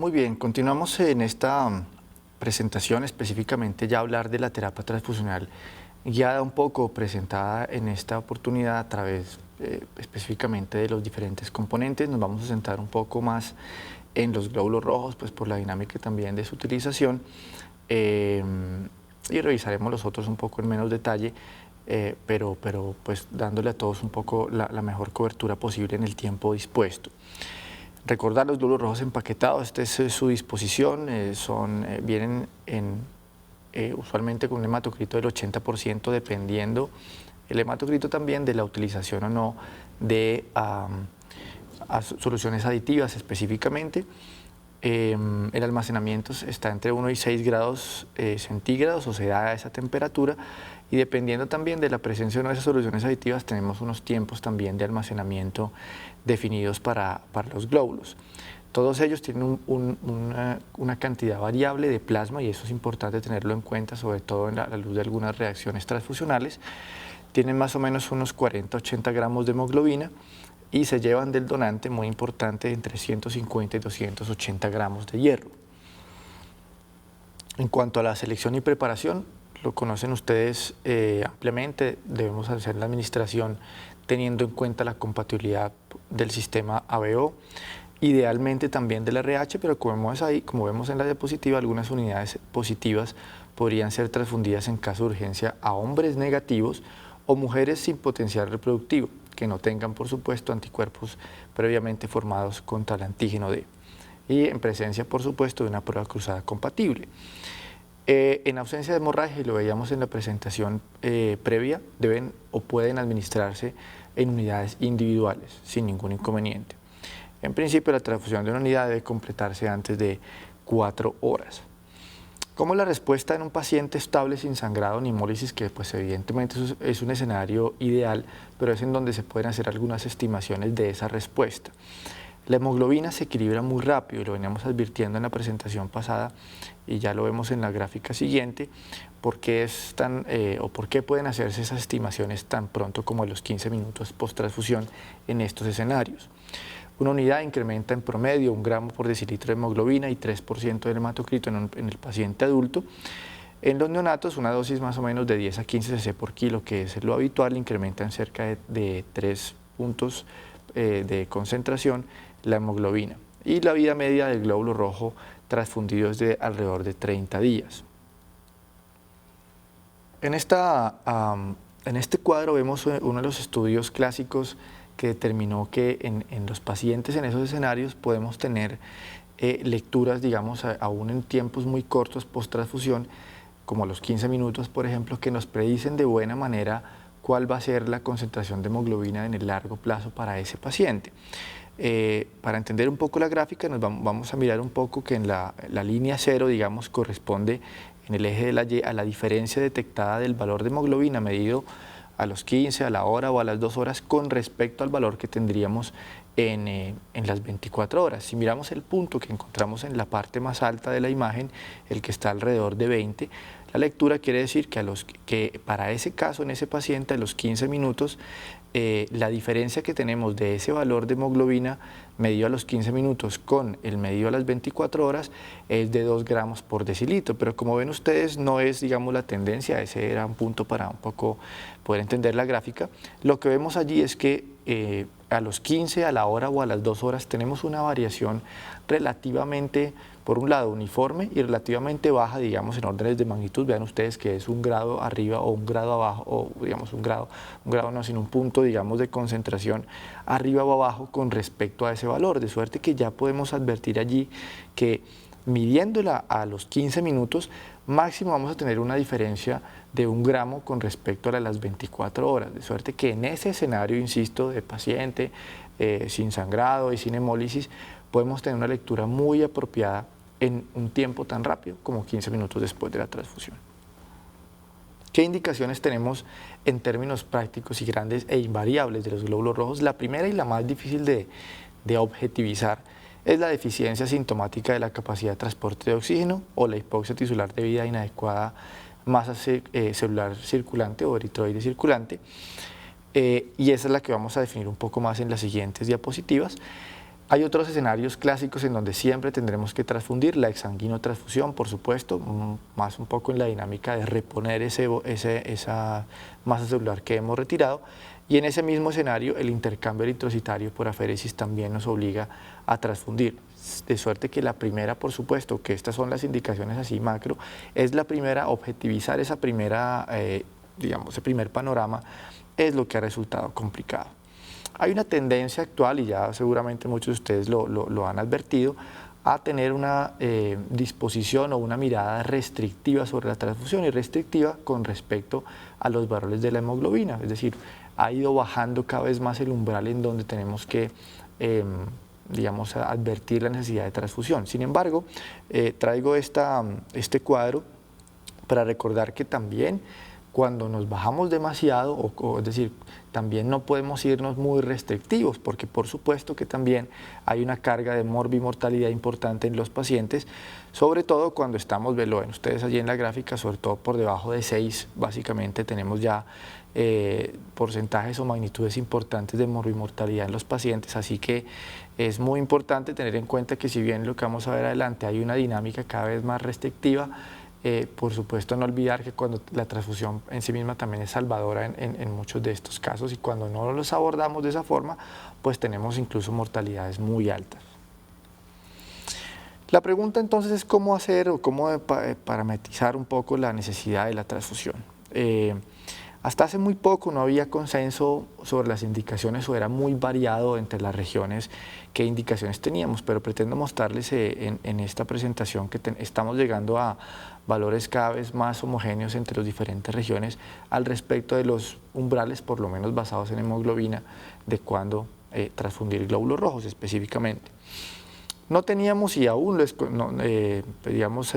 Muy bien, continuamos en esta presentación, específicamente ya hablar de la terapia transfusional guiada un poco, presentada en esta oportunidad a través específicamente de los diferentes componentes. Nos vamos a centrar un poco más en los glóbulos rojos, pues por la dinámica también de su utilización, y revisaremos los otros un poco en menos detalle, pero pues dándole a todos un poco la mejor cobertura posible en el tiempo dispuesto. Recordar los glóbulos rojos empaquetados, esta es su disposición, vienen usualmente con un hematocrito del 80%, dependiendo el hematocrito también de la utilización o no de soluciones aditivas específicamente. El almacenamiento está entre 1 y 6 grados centígrados, o se da a esa temperatura, y dependiendo también de la presencia o no de esas soluciones aditivas, tenemos unos tiempos también de almacenamiento definidos para los glóbulos. Todos ellos tienen una cantidad variable de plasma, y eso es importante tenerlo en cuenta, sobre todo en la luz de algunas reacciones transfusionales. Tienen más o menos unos 40-80 gramos de hemoglobina y se llevan del donante, muy importante, entre 150 y 280 gramos de hierro. En cuanto a la selección y preparación, lo conocen ustedes ampliamente. Debemos hacer la administración teniendo en cuenta la compatibilidad del sistema ABO, idealmente también del RH, pero como vemos en la diapositiva, algunas unidades positivas podrían ser transfundidas en caso de urgencia a hombres negativos o mujeres sin potencial reproductivo, que no tengan, por supuesto, anticuerpos previamente formados contra el antígeno D, y en presencia, por supuesto, de una prueba cruzada compatible. En ausencia de hemorragia, y lo veíamos en la presentación previa, deben o pueden administrarse en unidades individuales sin ningún inconveniente. En principio, la transfusión de una unidad debe completarse antes de 4 horas. ¿Cómo es la respuesta en un paciente estable sin sangrado ni hemólisis? Que pues evidentemente es un escenario ideal, pero es en donde se pueden hacer algunas estimaciones de esa respuesta. La hemoglobina se equilibra muy rápido, y lo veníamos advirtiendo en la presentación pasada, y ya lo vemos en la gráfica siguiente, por qué pueden hacerse esas estimaciones tan pronto como a los 15 minutos post-transfusión en estos escenarios. Una unidad incrementa en promedio 1 gramo por decilitro de hemoglobina y 3% del hematocrito en el paciente adulto. En los neonatos, una dosis más o menos de 10 a 15 cc por kilo, que es lo habitual, incrementa en cerca de 3 puntos de concentración la hemoglobina. Y la vida media del glóbulo rojo transfundido es de alrededor de 30 días. En este cuadro vemos uno de los estudios clásicos que determinó que en los pacientes en esos escenarios podemos tener lecturas, digamos, aún en tiempos muy cortos post-transfusión, como a los 15 minutos, por ejemplo, que nos predicen de buena manera cuál va a ser la concentración de hemoglobina en el largo plazo para ese paciente. Para entender un poco la gráfica, vamos a mirar un poco que en la línea 0, digamos, corresponde en el eje de la Y a la diferencia detectada del valor de hemoglobina medido a los 15, a la hora o a las 2 horas con respecto al valor que tendríamos en las 24 horas. Si miramos el punto que encontramos en la parte más alta de la imagen, el que está alrededor de 20, la lectura quiere decir que para ese caso, en ese paciente, a los 15 minutos, la diferencia que tenemos de ese valor de hemoglobina medido a los 15 minutos con el medido a las 24 horas es de 2 gramos por decilitro, pero como ven ustedes no es, digamos, la tendencia. Ese era un punto para un poco poder entender la gráfica. Lo que vemos allí es que a los 15, a la hora o a las 2 horas tenemos una variación relativamente, por un lado, uniforme y relativamente baja, digamos, en órdenes de magnitud. Vean ustedes que es 1 grado arriba o 1 grado abajo, o digamos un grado no, sino un punto, digamos, de concentración arriba o abajo con respecto a ese valor, de suerte que ya podemos advertir allí que midiéndola a los 15 minutos, máximo vamos a tener una diferencia de 1 gramo con respecto a las 24 horas, de suerte que en ese escenario, insisto, de paciente sin sangrado y sin hemólisis, podemos tener una lectura muy apropiada en un tiempo tan rápido como 15 minutos después de la transfusión. ¿Qué indicaciones tenemos en términos prácticos y grandes e invariables de los glóbulos rojos? La primera y la más difícil de objetivizar es la deficiencia sintomática de la capacidad de transporte de oxígeno o la hipoxia tisular debida a inadecuada masa celular circulante o eritroide circulante, y esa es la que vamos a definir un poco más en las siguientes diapositivas. Hay otros escenarios clásicos en donde siempre tendremos que transfundir, la exsanguinotransfusión, por supuesto, más un poco en la dinámica de reponer esa masa celular que hemos retirado, y en ese mismo escenario el intercambio eritrocitario por aféresis también nos obliga a transfundir. De suerte que la primera, por supuesto, que estas son las indicaciones así macro, es la primera, objetivizar esa primera, ese primer panorama es lo que ha resultado complicado. Hay una tendencia actual, y ya seguramente muchos de ustedes lo han advertido, a tener una disposición o una mirada restrictiva sobre la transfusión y restrictiva con respecto a los valores de la hemoglobina. Es decir, ha ido bajando cada vez más el umbral en donde tenemos que advertir la necesidad de transfusión. Sin embargo, traigo este cuadro para recordar que también cuando nos bajamos demasiado, es decir, también no podemos irnos muy restrictivos, porque por supuesto que también hay una carga de morbimortalidad importante en los pacientes, sobre todo cuando estamos, lo ven ustedes allí en la gráfica, sobre todo por debajo de 6, básicamente tenemos ya porcentajes o magnitudes importantes de morbimortalidad en los pacientes, así que es muy importante tener en cuenta que si bien lo que vamos a ver adelante hay una dinámica cada vez más restrictiva, por supuesto no olvidar que cuando la transfusión en sí misma también es salvadora en muchos de estos casos, y cuando no los abordamos de esa forma, pues tenemos incluso mortalidades muy altas. La pregunta entonces es cómo hacer o cómo parametrizar un poco la necesidad de la transfusión. Hasta hace muy poco no había consenso sobre las indicaciones o era muy variado entre las regiones qué indicaciones teníamos, pero pretendo mostrarles en esta presentación que estamos llegando a valores cada vez más homogéneos entre las diferentes regiones al respecto de los umbrales, por lo menos basados en hemoglobina, de cuándo transfundir glóbulos rojos específicamente. No teníamos y aún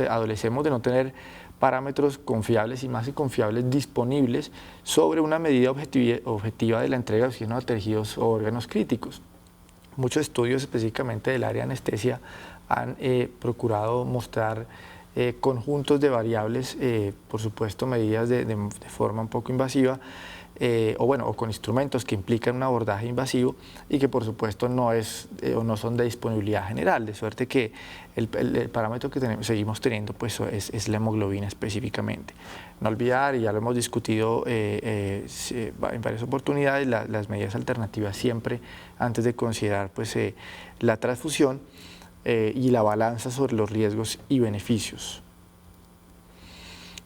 adolecemos de no tener parámetros confiables y más que confiables disponibles sobre una medida objetiva de la entrega de oxígeno a tejidos o órganos críticos. Muchos estudios específicamente del área de anestesia han procurado mostrar conjuntos de variables, por supuesto medidas de forma un poco invasiva, o con instrumentos que implican un abordaje invasivo y que por supuesto no son de disponibilidad general, de suerte que el parámetro que seguimos teniendo pues es la hemoglobina específicamente. No olvidar, y ya lo hemos discutido en varias oportunidades, las medidas alternativas siempre antes de considerar pues la transfusión y la balanza sobre los riesgos y beneficios.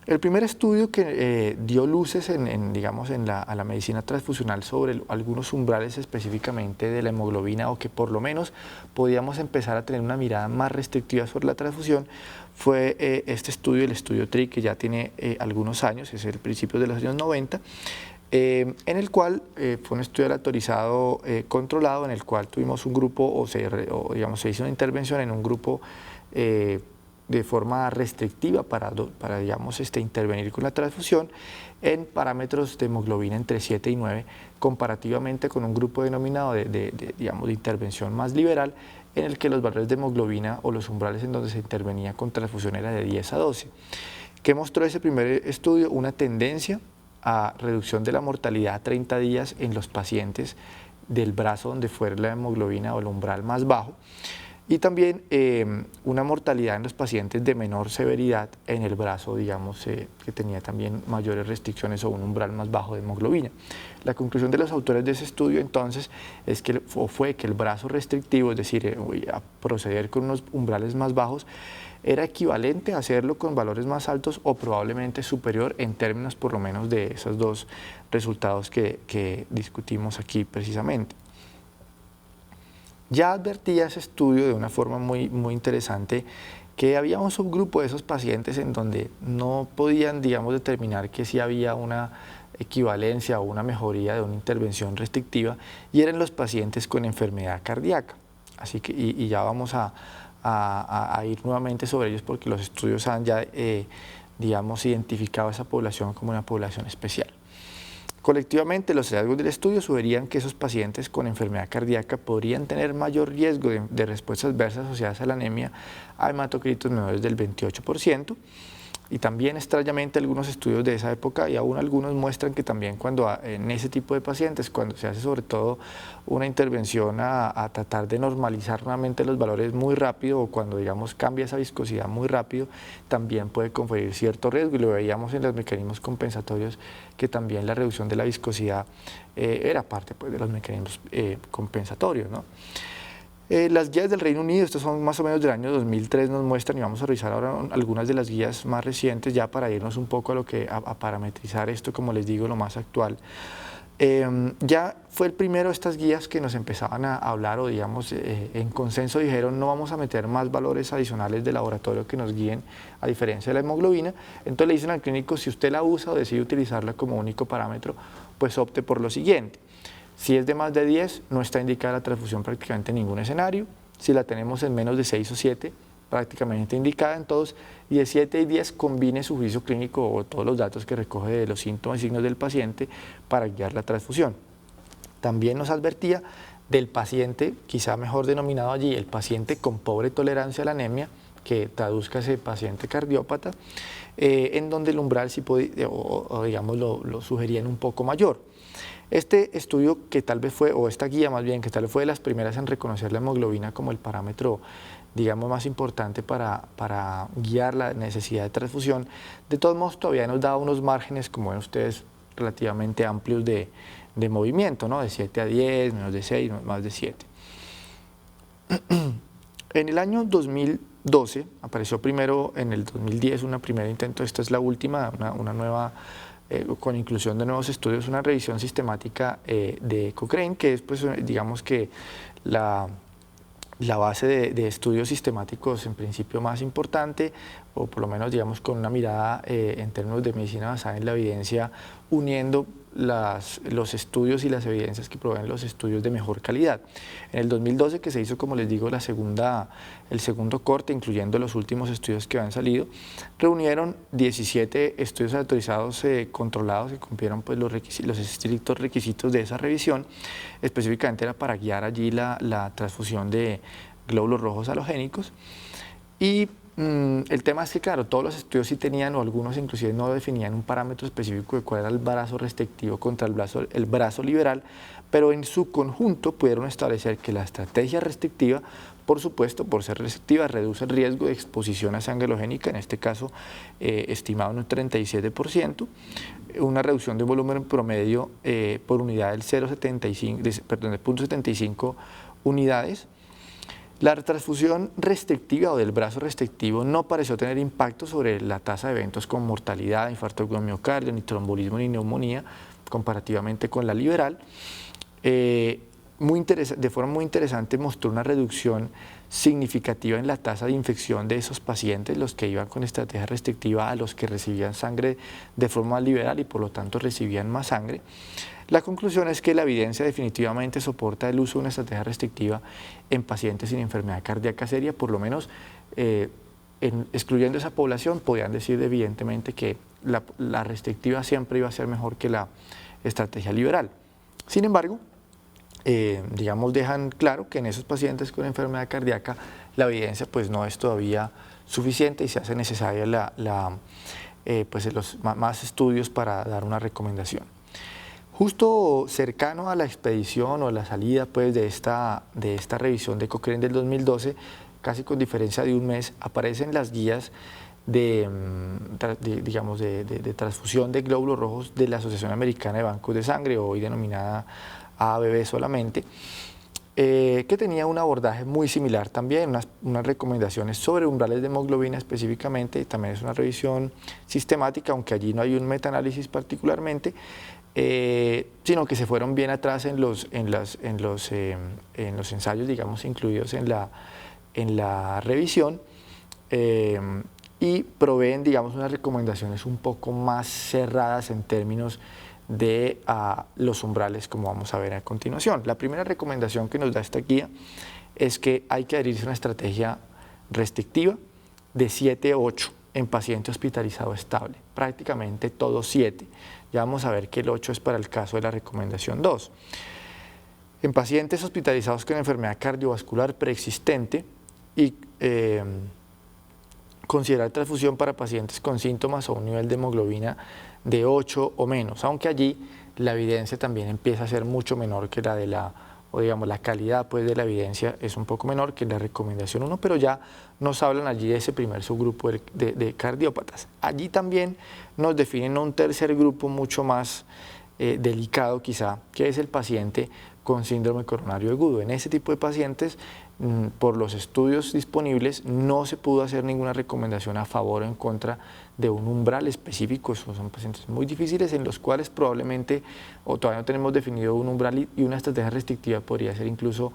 El primer estudio que dio luces a la medicina transfusional sobre algunos umbrales específicamente de la hemoglobina, o que por lo menos podíamos empezar a tener una mirada más restrictiva sobre la transfusión, fue este estudio, el estudio TRI, que ya tiene algunos años, es el principio de los años 90, en el cual fue un estudio aleatorizado controlado, en el cual tuvimos un grupo, se hizo una intervención en un grupo de forma restrictiva para intervenir con la transfusión en parámetros de hemoglobina entre 7 y 9, comparativamente con un grupo denominado de intervención más liberal, en el que los valores de hemoglobina o los umbrales en donde se intervenía con transfusión era de 10 a 12. ¿Qué mostró ese primer estudio? Una tendencia a reducción de la mortalidad a 30 días en los pacientes del brazo donde fuera la hemoglobina o el umbral más bajo, y también una mortalidad en los pacientes de menor severidad en el brazo, que tenía también mayores restricciones o un umbral más bajo de hemoglobina. La conclusión de los autores de ese estudio entonces fue que el brazo restrictivo, es decir, a proceder con unos umbrales más bajos, era equivalente a hacerlo con valores más altos o probablemente superior en términos por lo menos de esos dos resultados que discutimos aquí precisamente. Ya advertía ese estudio de una forma muy interesante que había un subgrupo de esos pacientes en donde no podían, determinar que sí había una equivalencia o una mejoría de una intervención restrictiva, y eran los pacientes con enfermedad cardíaca. Así que, y ya vamos a ir nuevamente sobre ellos porque los estudios han ya, identificado a esa población como una población especial. Colectivamente, los hallazgos del estudio sugerían que esos pacientes con enfermedad cardíaca podrían tener mayor riesgo de respuestas adversas asociadas a la anemia, a hematocríticos menores del 28%, Y también extrañamente algunos estudios de esa época y aún algunos muestran que también en ese tipo de pacientes, cuando se hace sobre todo una intervención a tratar de normalizar nuevamente los valores muy rápido o cuando digamos cambia esa viscosidad muy rápido, también puede conferir cierto riesgo y lo veíamos en los mecanismos compensatorios que también la reducción de la viscosidad era parte pues, de los mecanismos compensatorios, ¿no? Las guías del Reino Unido, estas son más o menos del año 2003, nos muestran y vamos a revisar ahora algunas de las guías más recientes ya para irnos un poco a parametrizar esto, como les digo, lo más actual. Ya fue el primero de estas guías que nos empezaban a hablar o digamos en consenso dijeron no vamos a meter más valores adicionales de laboratorio que nos guíen a diferencia de la hemoglobina. Entonces le dicen al clínico si usted la usa o decide utilizarla como único parámetro, pues opte por lo siguiente. Si es de más de 10, no está indicada la transfusión prácticamente en ningún escenario. Si la tenemos en menos de 6 o 7, prácticamente indicada en todos. Y de 7 y 10, combine su juicio clínico o todos los datos que recoge de los síntomas y signos del paciente para guiar la transfusión. También nos advertía del paciente, quizá mejor denominado allí, el paciente con pobre tolerancia a la anemia, que traduzca ese paciente cardiópata, en donde el umbral sí digamos, lo sugerían un poco mayor. Este estudio que tal vez fue, o esta guía más bien, que tal vez fue de las primeras en reconocer la hemoglobina como el parámetro, digamos, más importante para guiar la necesidad de transfusión, de todos modos todavía nos da unos márgenes, como ven ustedes, relativamente amplios de movimiento, ¿no? De 7 a 10, menos de 6, más de 7. En el año 2012, apareció primero en el 2010 un primer intento, esta es la última, una nueva con inclusión de nuevos estudios, una revisión sistemática de Cochrane, que es, pues, digamos que la base de estudios sistemáticos en principio más importante, o por lo menos, digamos, con una mirada en términos de medicina basada en la evidencia, uniendo los estudios y las evidencias que proveen los estudios de mejor calidad. En el 2012, que se hizo, como les digo, el segundo corte, incluyendo los últimos estudios que han salido, reunieron 17 estudios autorizados controlados que cumplieron pues, los estrictos requisitos de esa revisión. Específicamente era para guiar allí la transfusión de glóbulos rojos halogénicos. Y el tema es que, claro, todos los estudios sí tenían, o algunos inclusive no definían un parámetro específico de cuál era el brazo restrictivo contra el brazo liberal, pero en su conjunto pudieron establecer que la estrategia restrictiva, por supuesto, por ser restrictiva, reduce el riesgo de exposición a sangre halogénica, en este caso estimado en un 37%, una reducción de volumen promedio por unidad del 0,75 unidades. La transfusión restrictiva o del brazo restrictivo no pareció tener impacto sobre la tasa de eventos con mortalidad, infarto de miocardio, ni trombolismo ni neumonía, comparativamente con la liberal. De forma muy interesante mostró una reducción significativa en la tasa de infección de esos pacientes, los que iban con estrategia restrictiva a los que recibían sangre de forma liberal y por lo tanto recibían más sangre. La conclusión es que la evidencia definitivamente soporta el uso de una estrategia restrictiva en pacientes sin enfermedad cardíaca seria, por lo menos excluyendo esa población, podían decir evidentemente que la restrictiva siempre iba a ser mejor que la estrategia liberal. Sin embargo, digamos, dejan claro que en esos pacientes con enfermedad cardíaca la evidencia pues no es todavía suficiente y se hace necesaria pues, más estudios para dar una recomendación. Justo cercano a la expedición o la salida pues, de esta revisión de Cochrane del 2012, casi con diferencia de un mes, aparecen las guías de transfusión de glóbulos rojos de la Asociación Americana de Bancos de Sangre, hoy denominada ABB solamente, que tenía un abordaje muy similar también, unas recomendaciones sobre umbrales de hemoglobina específicamente, también es una revisión sistemática, aunque allí no hay un metaanálisis particularmente, sino que se fueron bien atrás en los ensayos, digamos, incluidos en la revisión, y proveen, digamos, unas recomendaciones un poco más cerradas en términos de los umbrales, como vamos a ver a continuación. La primera recomendación que nos da esta guía es que hay que adherirse a una estrategia restrictiva de 7 a 8 en paciente hospitalizado estable, prácticamente todos 7. Ya vamos a ver que el 8 es para el caso de la recomendación 2. En pacientes hospitalizados con enfermedad cardiovascular preexistente y considerar transfusión para pacientes con síntomas o un nivel de hemoglobina de 8 o menos, aunque allí la evidencia también empieza a ser mucho menor que la de o digamos la calidad pues de la evidencia es un poco menor que la recomendación 1, pero ya nos hablan allí de ese primer subgrupo de cardiópatas. Allí también nos definen un tercer grupo mucho más delicado quizá, que es el paciente con síndrome coronario agudo. En ese tipo de pacientes, por los estudios disponibles, no se pudo hacer ninguna recomendación a favor o en contra de un umbral específico. Son pacientes muy difíciles en los cuales probablemente, o todavía no tenemos definido un umbral y una estrategia restrictiva podría ser incluso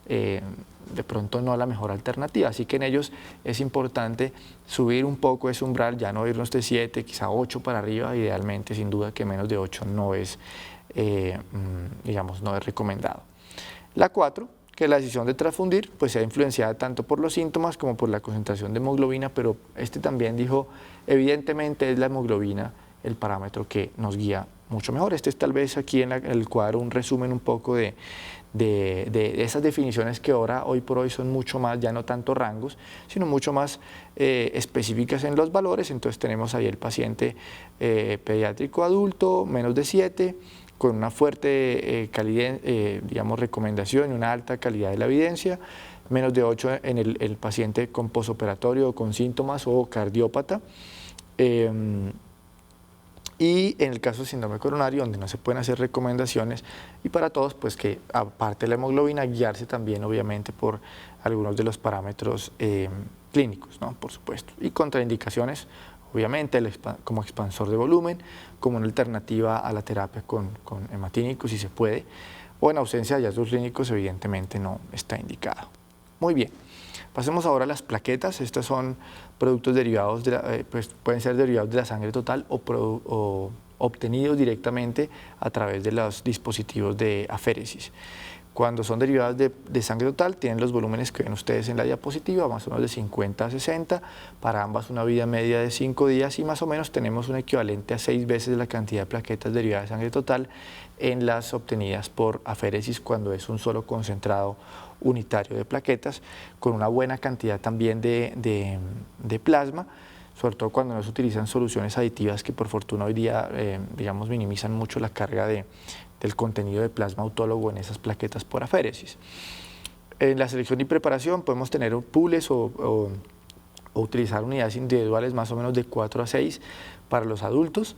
de pronto no la mejor alternativa. Así que en ellos es importante subir un poco ese umbral, ya no irnos de 7, quizá 8 para arriba, idealmente sin duda que menos de 8 no es, digamos, no es recomendado. La 4, que la decisión de transfundir pues sea influenciada tanto por los síntomas como por la concentración de hemoglobina, pero también dijo, evidentemente es la hemoglobina el parámetro que nos guía mucho mejor. Este es tal vez aquí en el cuadro un resumen un poco de esas definiciones que ahora, hoy por hoy, son mucho más, ya no tanto rangos, sino mucho más específicas en los valores. Entonces tenemos ahí el paciente pediátrico adulto, menos de 7, con una fuerte calidad, digamos, recomendación y una alta calidad de la evidencia, menos de 8 en el paciente con posoperatorio, con síntomas o cardiópata. Y en el caso de síndrome coronario, donde no se pueden hacer recomendaciones, y para todos, pues que aparte de la hemoglobina, guiarse también obviamente por algunos de los parámetros clínicos, ¿no? Por supuesto. Y contraindicaciones, obviamente, como expansor de volumen, como una alternativa a la terapia con hematínicos, si se puede, o en ausencia de hallazgos clínicos, evidentemente no está indicado. Muy bien. Pasemos ahora a las plaquetas. Estos son productos derivados, pues pueden ser derivados de la sangre total o obtenidos directamente a través de los dispositivos de aféresis. Cuando son derivados de sangre total, tienen los volúmenes que ven ustedes en la diapositiva, más o menos de 50 a 60, para ambas una vida media de 5 días y más o menos tenemos un equivalente a 6 veces la cantidad de plaquetas derivadas de sangre total en las obtenidas por aféresis cuando es un solo concentrado unitario de plaquetas, con una buena cantidad también de plasma, sobre todo cuando no se utilizan soluciones aditivas que por fortuna hoy día, digamos, minimizan mucho la carga del contenido de plasma autólogo en esas plaquetas por aféresis. En la selección y preparación podemos tener pools o utilizar unidades individuales más o menos de 4 a 6 para los adultos.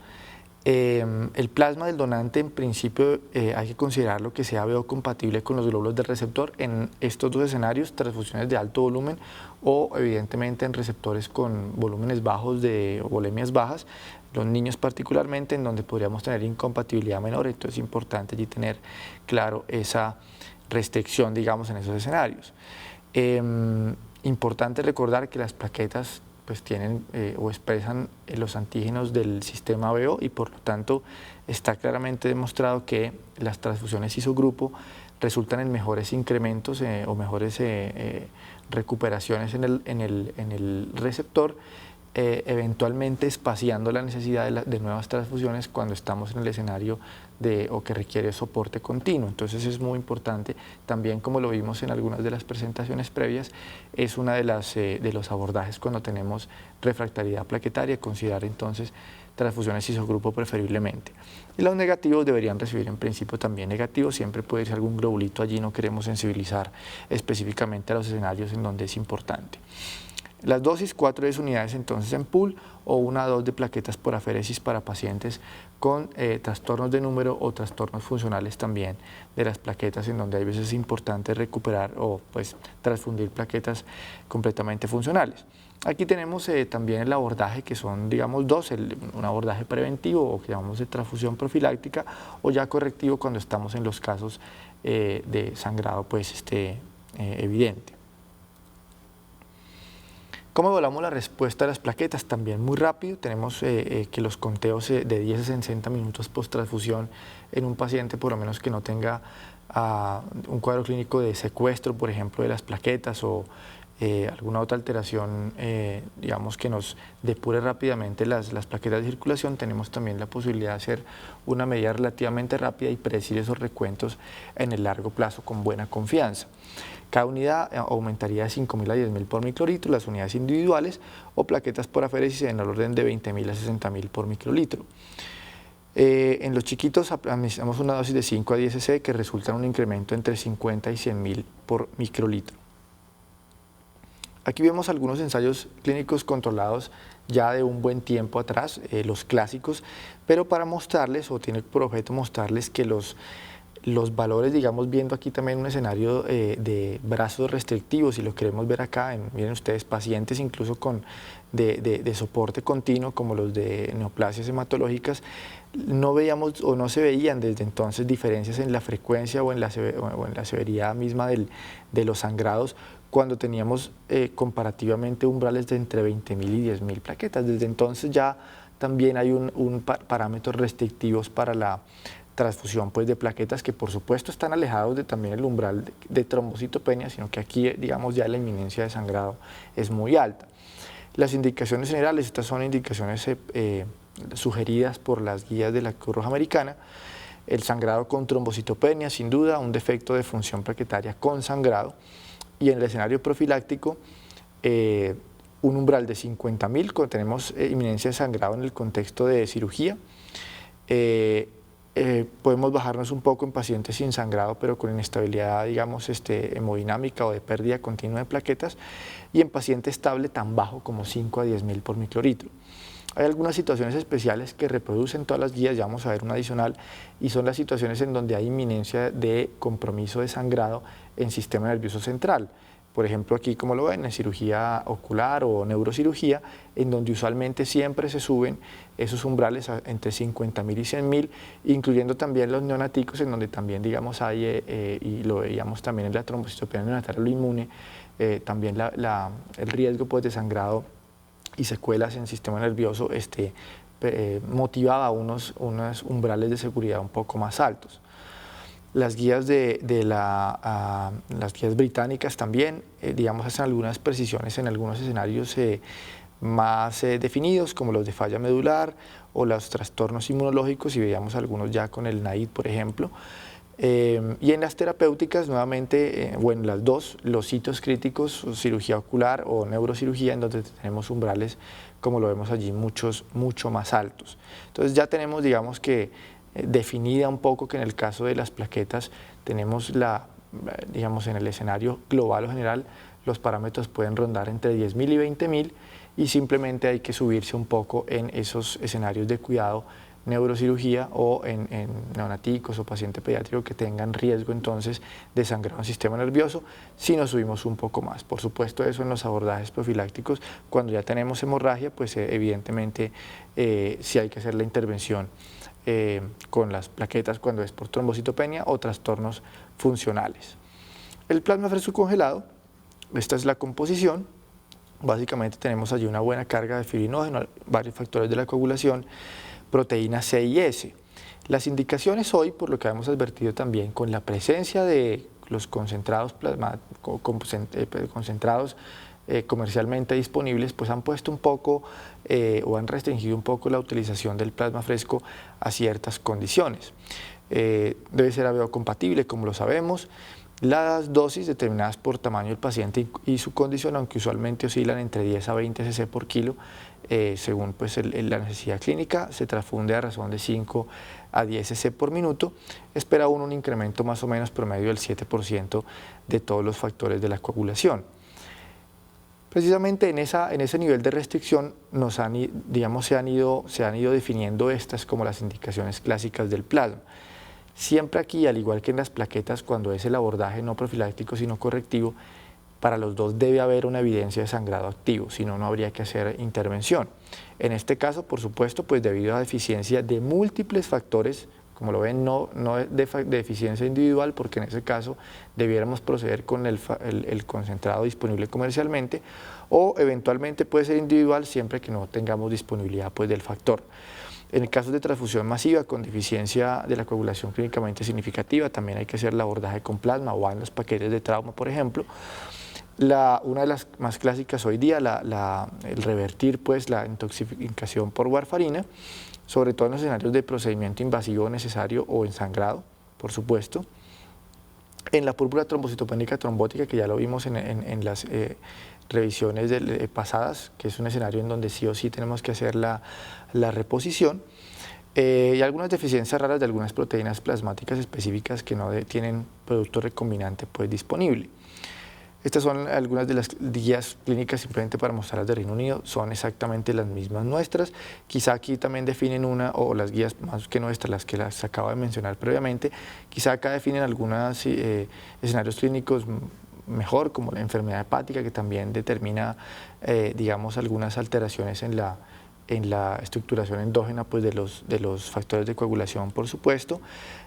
El plasma del donante en principio hay que considerarlo que sea biocompatible con los glóbulos del receptor en estos dos escenarios, transfusiones de alto volumen o evidentemente en receptores con volúmenes bajos o volemias bajas, los niños particularmente en donde podríamos tener incompatibilidad menor, entonces es importante allí tener claro esa restricción, digamos, en esos escenarios. Importante recordar que las plaquetas pues tienen o expresan los antígenos del sistema BO y por lo tanto está claramente demostrado que las transfusiones isogrupo resultan en mejores incrementos o mejores recuperaciones en el receptor, eventualmente espaciando la necesidad de nuevas transfusiones cuando estamos en el escenario o que requiere soporte continuo. Entonces es muy importante, también como lo vimos en algunas de las presentaciones previas, es una de los abordajes cuando tenemos refractariedad plaquetaria, considerar entonces transfusiones isogrupo preferiblemente. Y los negativos deberían recibir en principio también negativos, siempre puede ser algún globulito allí, no queremos sensibilizar específicamente a los escenarios en donde es importante. Las dosis, 4 unidades entonces en pool o 1 a 2 de plaquetas por aféresis para pacientes con trastornos de número o trastornos funcionales también de las plaquetas, en donde hay veces es importante recuperar o pues transfundir plaquetas completamente funcionales. Aquí tenemos también el abordaje que son, digamos, dos, un abordaje preventivo o que llamamos de transfusión profiláctica o ya correctivo cuando estamos en los casos de sangrado pues evidente. ¿Cómo evaluamos la respuesta a las plaquetas? También muy rápido, tenemos que los conteos de 10 a 60 minutos post-transfusión en un paciente por lo menos que no tenga un cuadro clínico de secuestro, por ejemplo, de las plaquetas o alguna otra alteración, digamos, que nos depure rápidamente las plaquetas de circulación, tenemos también la posibilidad de hacer una medida relativamente rápida y predecir esos recuentos en el largo plazo con buena confianza. Cada unidad aumentaría de 5.000 a 10.000 por microlitro, las unidades individuales, o plaquetas por aféresis en el orden de 20.000 a 60.000 por microlitro. En los chiquitos administramos una dosis de 5 a 10 cc que resulta en un incremento entre 50 y 100.000 por microlitro. Aquí vemos algunos ensayos clínicos controlados ya de un buen tiempo atrás, los clásicos, pero para mostrarles, o tiene por objeto mostrarles que los valores, digamos, viendo aquí también un escenario de brazos restrictivos, y lo queremos ver acá, miren ustedes, pacientes incluso de soporte continuo, como los de neoplasias hematológicas, no veíamos o no se veían desde entonces diferencias en la frecuencia o en la severidad misma de los sangrados, cuando teníamos comparativamente umbrales de entre 20.000 y 10.000 plaquetas. Desde entonces ya también hay parámetros restrictivos para la transfusión pues, de plaquetas, que por supuesto están alejados de también el umbral de trombocitopenia, sino que aquí, digamos, ya la inminencia de sangrado es muy alta. Las indicaciones generales, estas son indicaciones sugeridas por las guías de la Cruz Roja Americana. El sangrado con trombocitopenia, sin duda, un defecto de función plaquetaria con sangrado, y en el escenario profiláctico, un umbral de 50.000 cuando tenemos inminencia de sangrado en el contexto de cirugía. Podemos bajarnos un poco en pacientes sin sangrado, pero con inestabilidad, digamos, hemodinámica o de pérdida continua de plaquetas, y en paciente estable tan bajo como 5 a 10.000 por microlitro. Hay algunas situaciones especiales que reproducen todas las guías, ya vamos a ver una adicional, y son las situaciones en donde hay inminencia de compromiso de sangrado en sistema nervioso central. Por ejemplo, aquí, como lo ven, en cirugía ocular o neurocirugía, en donde usualmente siempre se suben esos umbrales entre 50.000 y 100.000, incluyendo también los neonaticos, en donde también, digamos, hay, y lo veíamos también en la trombocitopenia neonatal inmune, también el riesgo pues, de sangrado y secuelas en el sistema nervioso motivaba unos umbrales de seguridad un poco más altos. Las guías las guías británicas también, digamos, hacen algunas precisiones en algunos escenarios más definidos, como los de falla medular o los trastornos inmunológicos, y veíamos algunos ya con el NAID, por ejemplo. Y en las terapéuticas, nuevamente, bueno, las dos, los hitos críticos, cirugía ocular o neurocirugía, en donde tenemos umbrales, como lo vemos allí, mucho más altos. Entonces ya tenemos, digamos que, definida un poco que en el caso de las plaquetas tenemos digamos, en el escenario global o general, los parámetros pueden rondar entre 10.000 y 20.000, y simplemente hay que subirse un poco en esos escenarios de cuidado, neurocirugía o en neonaticos o paciente pediátrico que tengan riesgo entonces de sangrado en el sistema nervioso, si nos subimos un poco más. Por supuesto, eso en los abordajes profilácticos, cuando ya tenemos hemorragia, pues evidentemente sí hay que hacer la intervención con las plaquetas cuando es por trombocitopenia o trastornos funcionales. El plasma fresco congelado, esta es la composición. Básicamente tenemos allí una buena carga de fibrinógeno, varios factores de la coagulación, proteína C y S. Las indicaciones hoy, por lo que hemos advertido también, con la presencia de los concentrados comercialmente disponibles, pues han puesto un poco o han restringido un poco la utilización del plasma fresco a ciertas condiciones. Debe ser biocompatible, como lo sabemos. Las dosis determinadas por tamaño del paciente y su condición, aunque usualmente oscilan entre 10 a 20 cc por kilo, según pues, la necesidad clínica, se transfunde a razón de 5 a 10 cc por minuto. Espera uno un incremento más o menos promedio del 7% de todos los factores de la coagulación. Precisamente en ese nivel de restricción se han ido definiendo estas como las indicaciones clásicas del plasma. Siempre aquí, al igual que en las plaquetas, cuando es el abordaje no profiláctico sino correctivo, para los dos debe haber una evidencia de sangrado activo, si no, no habría que hacer intervención. En este caso, por supuesto, pues debido a deficiencia de múltiples factores, como lo ven, no de deficiencia individual, porque en ese caso debiéramos proceder con el concentrado disponible comercialmente, o eventualmente puede ser individual siempre que no tengamos disponibilidad pues, del factor. En el caso de transfusión masiva con deficiencia de la coagulación clínicamente significativa, también hay que hacer el abordaje con plasma o en los paquetes de trauma, por ejemplo. Una de las más clásicas hoy día, el revertir pues, la intoxicación por warfarina, sobre todo en los escenarios de procedimiento invasivo necesario o en sangrado, por supuesto. En la púrpura trombocitopénica trombótica, que ya lo vimos en las revisiones pasadas, que es un escenario en donde sí o sí tenemos que hacer la reposición, y algunas deficiencias raras de algunas proteínas plasmáticas específicas que no tienen producto recombinante pues, disponible. Estas son algunas de las guías clínicas simplemente para mostrarlas de Reino Unido, son exactamente las mismas nuestras. Quizá aquí también definen una, o las guías más que nuestras, las que las acabo de mencionar previamente, quizá acá definen algunos escenarios clínicos mejor, como la enfermedad hepática, que también determina, digamos, algunas alteraciones en la estructuración endógena pues, de los factores de coagulación, por supuesto,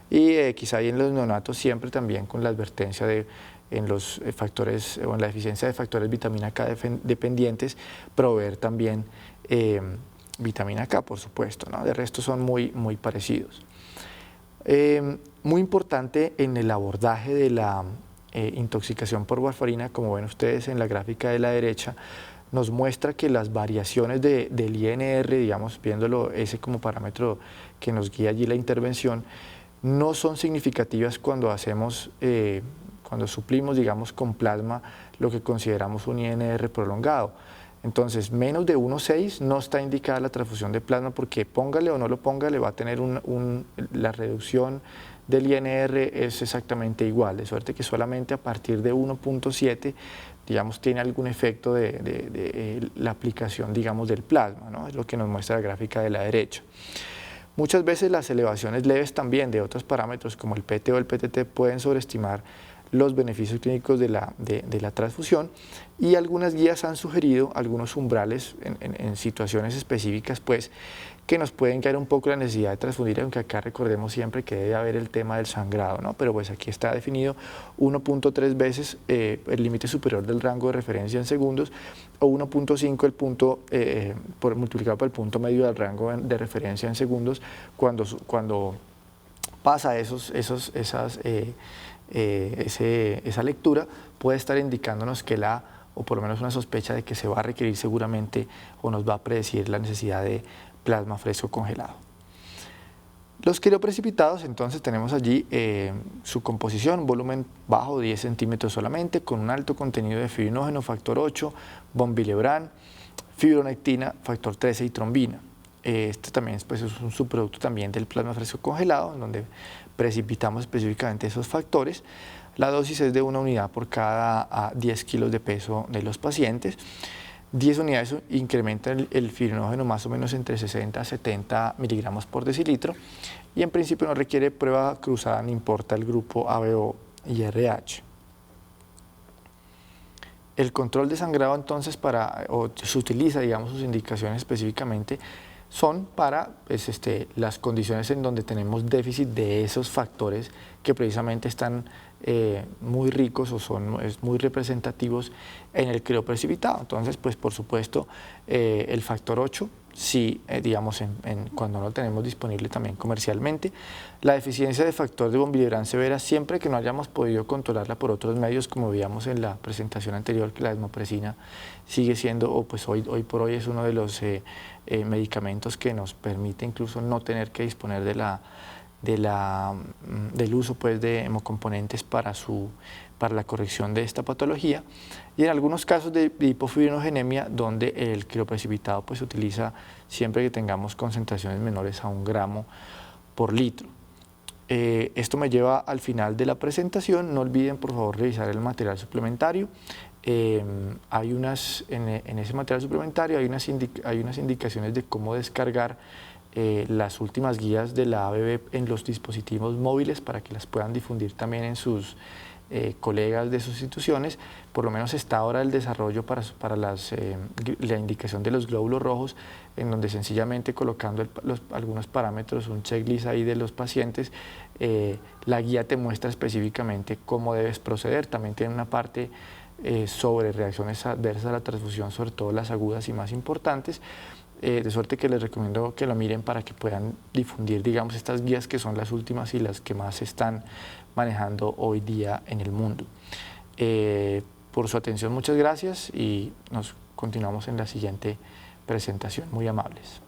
y quizá ahí en los neonatos siempre también con la advertencia de en los factores o en la deficiencia de factores vitamina K dependientes, proveer también vitamina K, por supuesto, ¿no? De resto son muy parecidos. Muy importante en el abordaje de la intoxicación por warfarina, como ven ustedes en la gráfica de la derecha, nos muestra que las variaciones del INR, digamos, viéndolo ese como parámetro que nos guía allí la intervención, no son significativas cuando hacemos, cuando suplimos, digamos, con plasma lo que consideramos un INR prolongado. Entonces, menos de 1,6 no está indicada la transfusión de plasma porque póngale o no lo póngale, va a tener la reducción del INR es exactamente igual, de suerte que solamente a partir de 1,7 digamos, tiene algún efecto de la aplicación, digamos, del plasma, ¿no? Es lo que nos muestra la gráfica de la derecha. Muchas veces las elevaciones leves también de otros parámetros como el PT o el PTT pueden sobreestimar los beneficios clínicos de la transfusión, y algunas guías han sugerido algunos umbrales en situaciones específicas pues, que nos pueden caer un poco la necesidad de transfundir, aunque acá recordemos siempre que debe haber el tema del sangrado, ¿no? Pero pues aquí está definido 1.3 veces el límite superior del rango de referencia en segundos, o 1.5 el punto multiplicado por el punto medio del rango de referencia en segundos cuando pasa esa lectura, puede estar indicándonos que o por lo menos una sospecha de que se va a requerir seguramente o nos va a predecir la necesidad de plasma fresco congelado. Los crioprecipitados, entonces tenemos allí su composición, volumen bajo, 10 centímetros solamente, con un alto contenido de fibrinógeno, factor 8, von Willebrand, fibronectina, factor 13 y trombina. Este también pues, es un subproducto también del plasma fresco congelado, en donde precipitamos específicamente esos factores. La dosis es de 1 unidad por cada 10 kilos de peso de los pacientes. 10 unidades incrementan el fibrinógeno más o menos entre 60 a 70 miligramos por decilitro, y en principio no requiere prueba cruzada, ni importa el grupo ABO y RH. El control de sangrado entonces se utiliza, digamos, sus indicaciones específicamente son para pues, las condiciones en donde tenemos déficit de esos factores que precisamente están muy ricos o son muy representativos en el crioprecipitado. Entonces, pues por supuesto, el factor 8, sí, digamos, cuando no lo tenemos disponible también comercialmente. La deficiencia de factor de von Willebrand severa siempre que no hayamos podido controlarla por otros medios, como veíamos en la presentación anterior, que la desmopresina sigue siendo, o pues hoy por hoy es uno de los medicamentos que nos permite incluso no tener que disponer del uso pues, de hemocomponentes para la corrección de esta patología, y en algunos casos de hipofibrinogenemia donde el crioprecipitado pues, se utiliza siempre que tengamos concentraciones menores a 1 gramo por litro. Esto me lleva al final de la presentación. No olviden por favor revisar el material suplementario. En ese material suplementario hay unas indicaciones de cómo descargar las últimas guías de la ABB en los dispositivos móviles para que las puedan difundir también en sus colegas de sus instituciones. Por lo menos está ahora el desarrollo para la indicación de los glóbulos rojos, en donde sencillamente colocando algunos parámetros, un checklist ahí de los pacientes, la guía te muestra específicamente cómo debes proceder. También tiene una parte sobre reacciones adversas a la transfusión, sobre todo las agudas y más importantes, de suerte que les recomiendo que lo miren para que puedan difundir, digamos, estas guías que son las últimas y las que más se están manejando hoy día en el mundo. Por su atención, muchas gracias, y nos continuamos en la siguiente presentación. Muy amables.